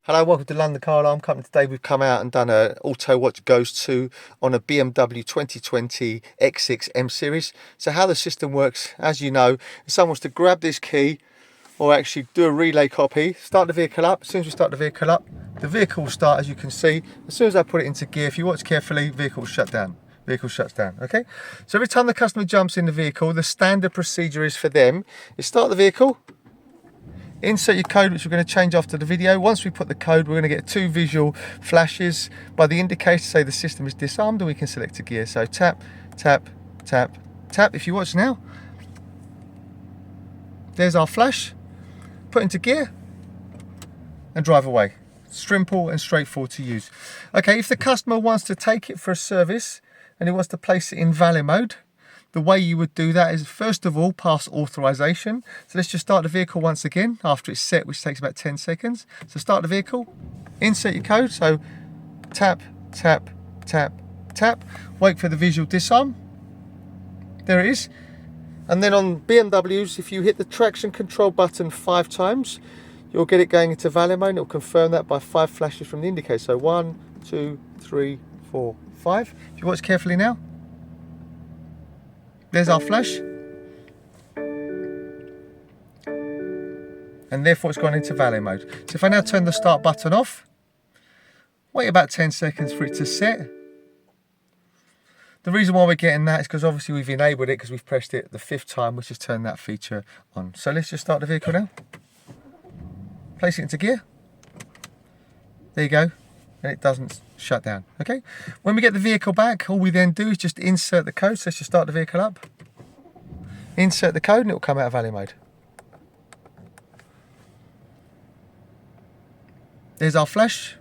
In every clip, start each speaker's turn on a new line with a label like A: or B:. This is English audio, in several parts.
A: Hello, welcome to London Car Alarm Company. Today we've come out and done a Autowatch Ghost 2 on a BMW 2020 X6 M Series. So how the system works, as you know, if someone wants to grab this key or actually do a relay copy, start the vehicle up. As soon as we start the vehicle will start, as you can see. As soon as I put it into gear, if you watch carefully, vehicle will shut down. Vehicle shuts down, okay? So every time the customer jumps in the vehicle, the standard procedure is for them is start the vehicle, insert your code, which we're going to change after the video. Once we put the code, we're going to get two visual flashes by the indicator to say the system is disarmed, and we can select a gear. So tap, tap, tap, tap. If you watch now, there's our flash. Put into gear and drive away. Simple and straightforward to use. Okay, if the customer wants to take it for a service and he wants to place it in valet mode, the way you would do that is, first of all, pass authorization. So let's just start the vehicle once again after it's set, which takes about 10 seconds. So start the vehicle, insert your code. So tap, tap, tap, tap. Wait for the visual disarm. There it is. And then on BMWs, if you hit the traction control button 5 times, you'll get it going into valet mode. It'll confirm that by 5 flashes from the indicator. So 1, 2, 3, 4, 5. If you watch carefully now, there's our flash, and therefore it's gone into valet mode. So if I now turn the start button off, wait about 10 seconds for it to set. The reason why we're getting that is because obviously we've enabled it because we've pressed it the 5th time, which has turned that feature on. So let's just start the vehicle now. Place it into gear. There you go. And it doesn't shut down. Okay, when we get the vehicle back, all we then do is just insert the code. So let's just start the vehicle up, insert the code, and it will come out of valet mode. There's our flash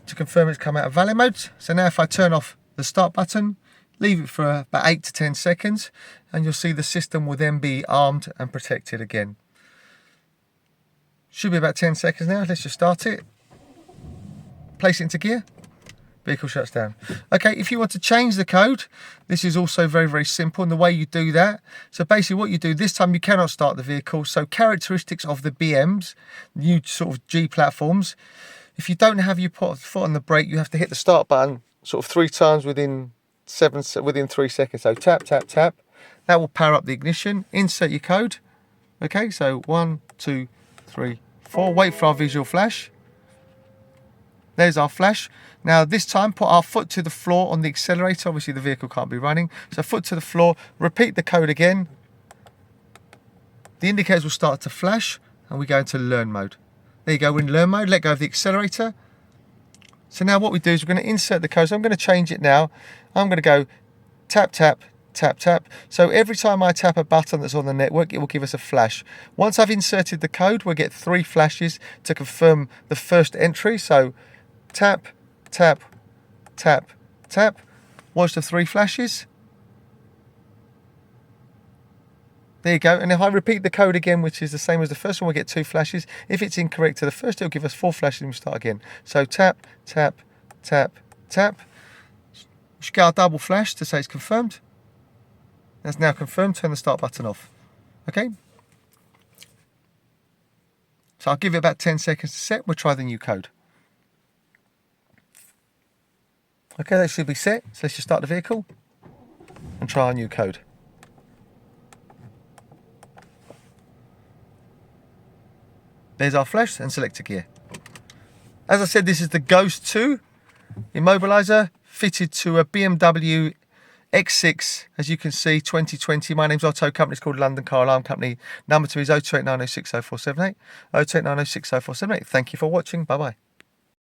A: to confirm it's come out of valet mode. So now if I turn off the start button, leave it for about 8 to 10 seconds, and you'll see the system will then be armed and protected again. Should be about 10 seconds now. Let's just start it. Place it into gear, vehicle shuts down. Okay, if you want to change the code, this is also very, very simple. And the way you do that, so basically what you do, this time you cannot start the vehicle. So characteristics of the BMs, new sort of G platforms, if you don't have your foot on the brake, you have to hit the start button sort of 3 times within 3 seconds. So tap, tap, tap. That will power up the ignition. Insert your code. Okay, so 1, 2, 3, 4. Wait for our visual flash. There's our flash. Now this time put our foot to the floor on the accelerator. Obviously the vehicle can't be running. So foot to the floor, repeat the code again. The indicators will start to flash and we go into learn mode. There you go, we're in learn mode. Let go of the accelerator. So now what we do is we're going to insert the code. So I'm going to change it now. I'm going to go tap, tap, tap, tap. So every time I tap a button that's on the network, it will give us a flash. Once I've inserted the code, we'll get 3 flashes to confirm the first entry. So tap, tap, tap, tap. Watch the 3 flashes. There you go. And if I repeat the code again, which is the same as the first one, we'll get 2 flashes. If it's incorrect to the first, it'll give us 4 flashes and we start again. So tap, tap, tap, tap. We should get our double flash to say it's confirmed. That's now confirmed. Turn the start button off. Okay. So I'll give it about 10 seconds to set. We'll try the new code. Okay, that should be set. So let's just start the vehicle and try our new code. There's our flash and select a gear. As I said, this is the Ghost 2 Immobiliser fitted to a BMW X6, as you can see, 2020. My name's Otto, company's called London Car Alarm Company. Number to me is 02890604780. 02890604780. Thank you for watching. Bye-bye.